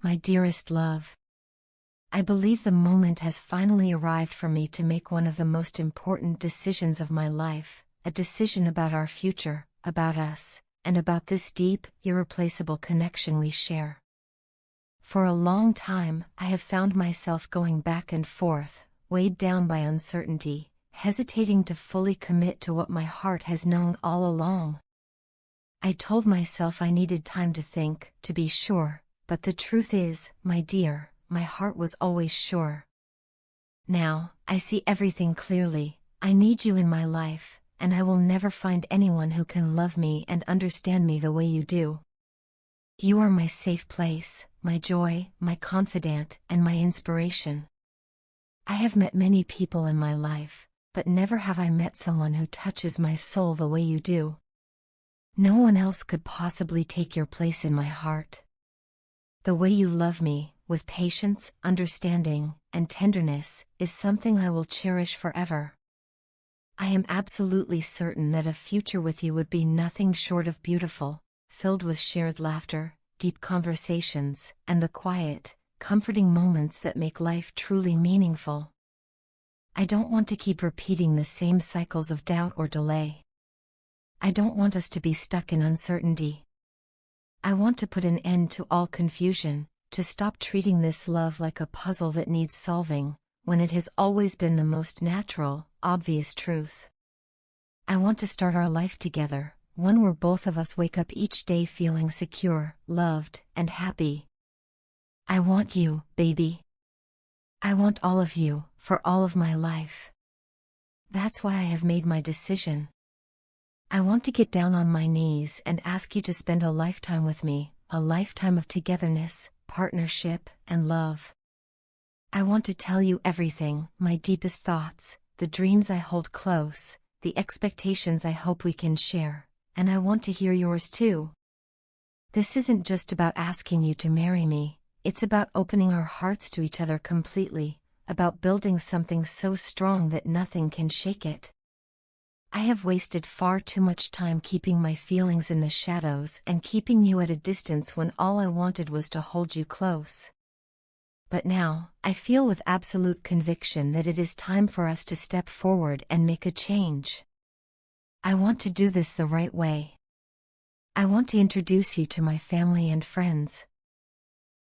my dearest love. I believe the moment has finally arrived for me to make one of the most important decisions of my life, a decision about our future, about us, and about this deep, irreplaceable connection we share. For a long time, I have found myself going back and forth, weighed down by uncertainty, hesitating to fully commit to what my heart has known all along. I told myself I needed time to think, to be sure, but the truth is, my dear, my heart was always sure. Now, I see everything clearly. I need you in my life, and I will never find anyone who can love me and understand me the way you do. You are my safe place, my joy, my confidant, and my inspiration. I have met many people in my life, but never have I met someone who touches my soul the way you do. No one else could possibly take your place in my heart. The way you love me, with patience, understanding, and tenderness, is something I will cherish forever. I am absolutely certain that a future with you would be nothing short of beautiful, filled with shared laughter, deep conversations, and the quiet, comforting moments that make life truly meaningful. I don't want to keep repeating the same cycles of doubt or delay. I don't want us to be stuck in uncertainty. I want to put an end to all confusion, to stop treating this love like a puzzle that needs solving, when it has always been the most natural, obvious truth. I want to start our life together, one where both of us wake up each day feeling secure, loved, and happy. I want you, baby. I want all of you, for all of my life. That's why I have made my decision. I want to get down on my knees and ask you to spend a lifetime with me, a lifetime of togetherness, partnership, and love. I want to tell you everything, my deepest thoughts, the dreams I hold close, the expectations I hope we can share, and I want to hear yours too. This isn't just about asking you to marry me, it's about opening our hearts to each other completely, about building something so strong that nothing can shake it. I have wasted far too much time keeping my feelings in the shadows and keeping you at a distance when all I wanted was to hold you close. But now, I feel with absolute conviction that it is time for us to step forward and make a change. I want to do this the right way. I want to introduce you to my family and friends.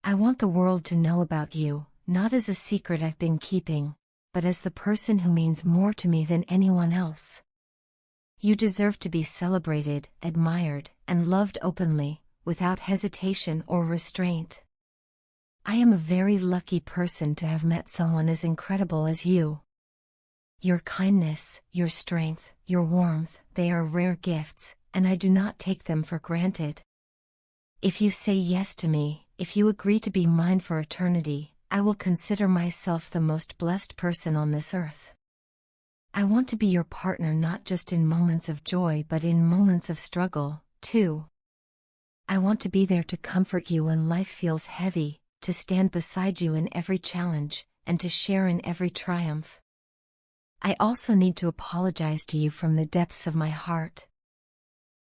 I want the world to know about you, not as a secret I've been keeping, but as the person who means more to me than anyone else. You deserve to be celebrated, admired, and loved openly, without hesitation or restraint. I am a very lucky person to have met someone as incredible as you. Your kindness, your strength, your warmth, they are rare gifts, and I do not take them for granted. If you say yes to me, if you agree to be mine for eternity, I will consider myself the most blessed person on this earth. I want to be your partner not just in moments of joy but in moments of struggle, too. I want to be there to comfort you when life feels heavy, to stand beside you in every challenge, and to share in every triumph. I also need to apologize to you from the depths of my heart.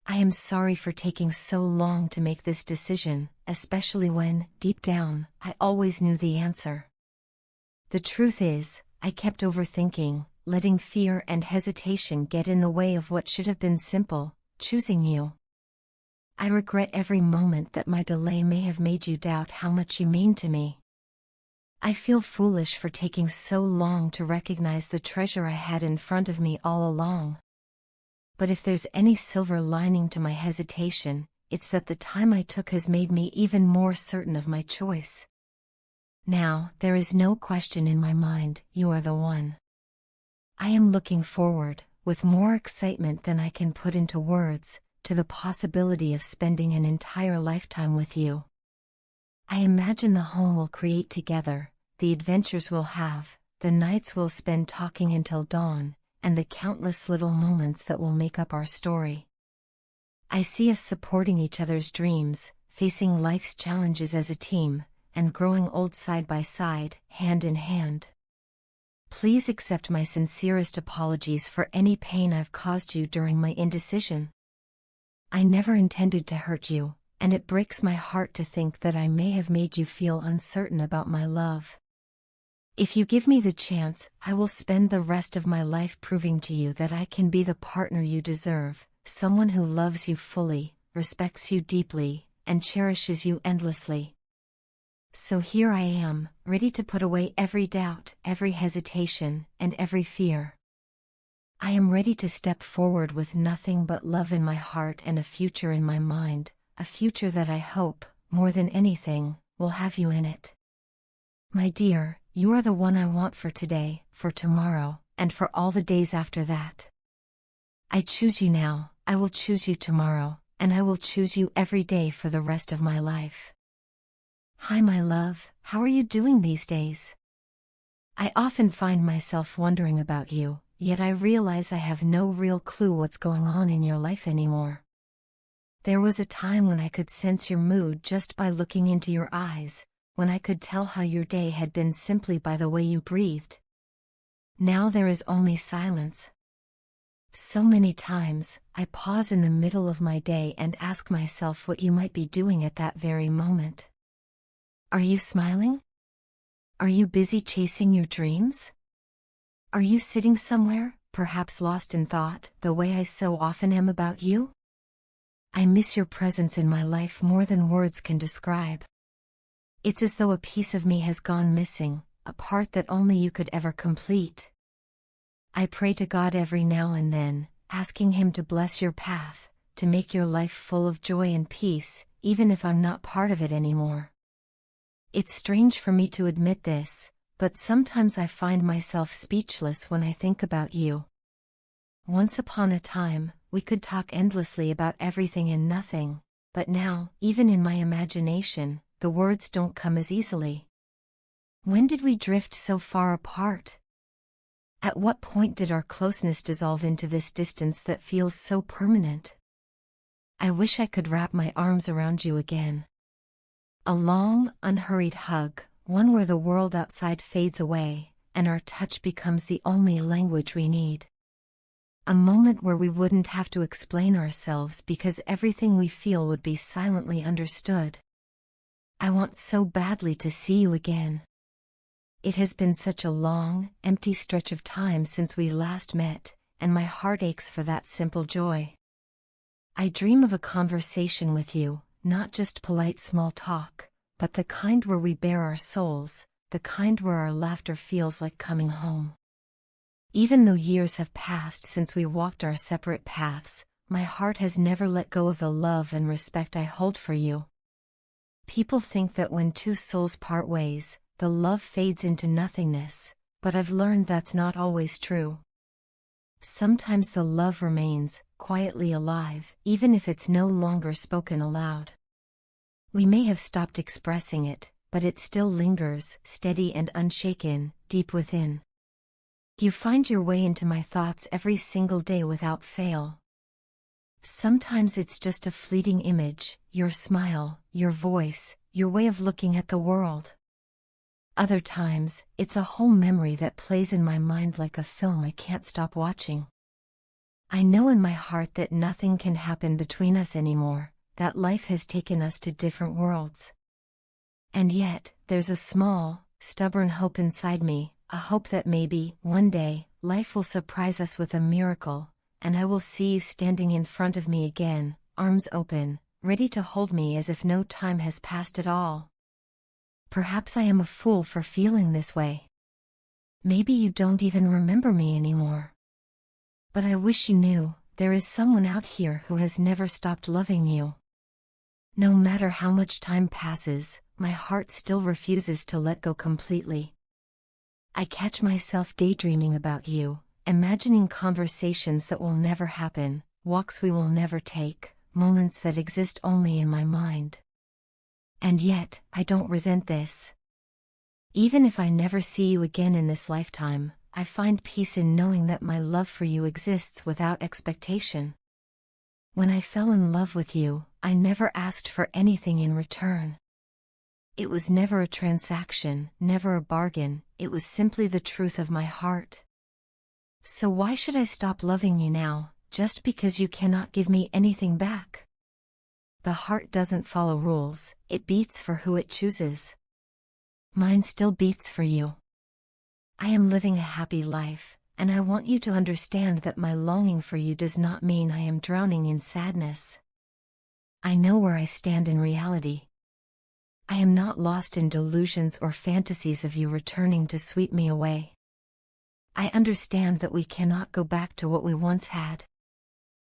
I am sorry for taking so long to make this decision, especially when, deep down, I always knew the answer. The truth is, I kept overthinking, letting fear and hesitation get in the way of what should have been simple, choosing you. I regret every moment that my delay may have made you doubt how much you mean to me. I feel foolish for taking so long to recognize the treasure I had in front of me all along. But if there's any silver lining to my hesitation, it's that the time I took has made me even more certain of my choice. Now, there is no question in my mind, you are the one. I am looking forward, with more excitement than I can put into words, to the possibility of spending an entire lifetime with you. I imagine the home we'll create together, the adventures we'll have, the nights we'll spend talking until dawn, and the countless little moments that will make up our story. I see us supporting each other's dreams, facing life's challenges as a team, and growing old side by side, hand in hand. Please accept my sincerest apologies for any pain I've caused you during my indecision. I never intended to hurt you, and it breaks my heart to think that I may have made you feel uncertain about my love. If you give me the chance, I will spend the rest of my life proving to you that I can be the partner you deserve, someone who loves you fully, respects you deeply, and cherishes you endlessly. So here I am, ready to put away every doubt, every hesitation, and every fear. I am ready to step forward with nothing but love in my heart and a future in my mind, a future that I hope, more than anything, will have you in it. My dear, you are the one I want for today, for tomorrow, and for all the days after that. I choose you now, I will choose you tomorrow, and I will choose you every day for the rest of my life. Hi my love, how are you doing these days? I often find myself wondering about you, yet I realize I have no real clue what's going on in your life anymore. There was a time when I could sense your mood just by looking into your eyes, when I could tell how your day had been simply by the way you breathed. Now there is only silence. So many times, I pause in the middle of my day and ask myself what you might be doing at that very moment. Are you smiling? Are you busy chasing your dreams? Are you sitting somewhere, perhaps lost in thought, the way I so often am about you? I miss your presence in my life more than words can describe. It's as though a piece of me has gone missing, a part that only you could ever complete. I pray to God every now and then, asking Him to bless your path, to make your life full of joy and peace, even if I'm not part of it anymore. It's strange for me to admit this, but sometimes I find myself speechless when I think about you. Once upon a time, we could talk endlessly about everything and nothing, but now, even in my imagination, the words don't come as easily. When did we drift so far apart? At what point did our closeness dissolve into this distance that feels so permanent? I wish I could wrap my arms around you again. A long, unhurried hug, one where the world outside fades away, and our touch becomes the only language we need. A moment where we wouldn't have to explain ourselves because everything we feel would be silently understood. I want so badly to see you again. It has been such a long, empty stretch of time since we last met, and my heart aches for that simple joy. I dream of a conversation with you, not just polite small talk, but the kind where we bare our souls, the kind where our laughter feels like coming home. Even though years have passed since we walked our separate paths, my heart has never let go of the love and respect I hold for you. People think that when two souls part ways, the love fades into nothingness, but I've learned that's not always true. Sometimes the love remains, quietly alive, even if it's no longer spoken aloud. We may have stopped expressing it, but it still lingers, steady and unshaken, deep within. You find your way into my thoughts every single day without fail. Sometimes it's just a fleeting image, your smile, your voice, your way of looking at the world. Other times, it's a whole memory that plays in my mind like a film I can't stop watching. I know in my heart that nothing can happen between us anymore, that life has taken us to different worlds. And yet, there's a small, stubborn hope inside me, a hope that maybe, one day, life will surprise us with a miracle, and I will see you standing in front of me again, arms open, ready to hold me as if no time has passed at all. Perhaps I am a fool for feeling this way. Maybe you don't even remember me anymore. But I wish you knew, there is someone out here who has never stopped loving you. No matter how much time passes, my heart still refuses to let go completely. I catch myself daydreaming about you, imagining conversations that will never happen, walks we will never take, moments that exist only in my mind. And yet, I don't resent this. Even if I never see you again in this lifetime, I find peace in knowing that my love for you exists without expectation. When I fell in love with you, I never asked for anything in return. It was never a transaction, never a bargain, it was simply the truth of my heart. So why should I stop loving you now, just because you cannot give me anything back? the heart doesn't follow rules, it beats for who it chooses. Mine still beats for you. I am living a happy life, and I want you to understand that my longing for you does not mean I am drowning in sadness. I know where I stand in reality. I am not lost in delusions or fantasies of you returning to sweep me away. I understand that we cannot go back to what we once had.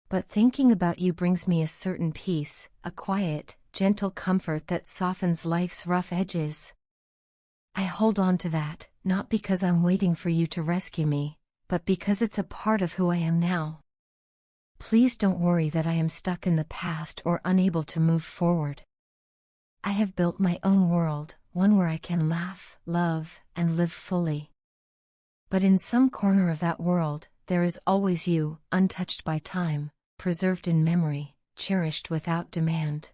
But thinking about you brings me a certain peace, a quiet, gentle comfort that softens life's rough edges. I hold on to that, not because I'm waiting for you to rescue me, but because it's a part of who I am now. Please don't worry that I am stuck in the past or unable to move forward. I have built my own world, one where I can laugh, love, and live fully. But in some corner of that world, there is always you, untouched by time, preserved in memory, cherished without demand.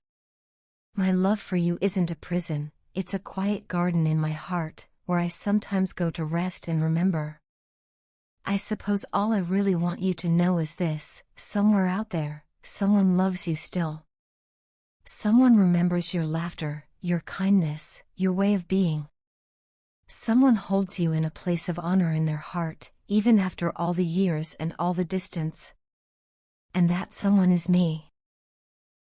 My love for you isn't a prison, it's a quiet garden in my heart, where I sometimes go to rest and remember. I suppose all I really want you to know is this: somewhere out there, someone loves you still. Someone remembers your laughter, your kindness, your way of being. Someone holds you in a place of honor in their heart, even after all the years and all the distance. And that someone is me.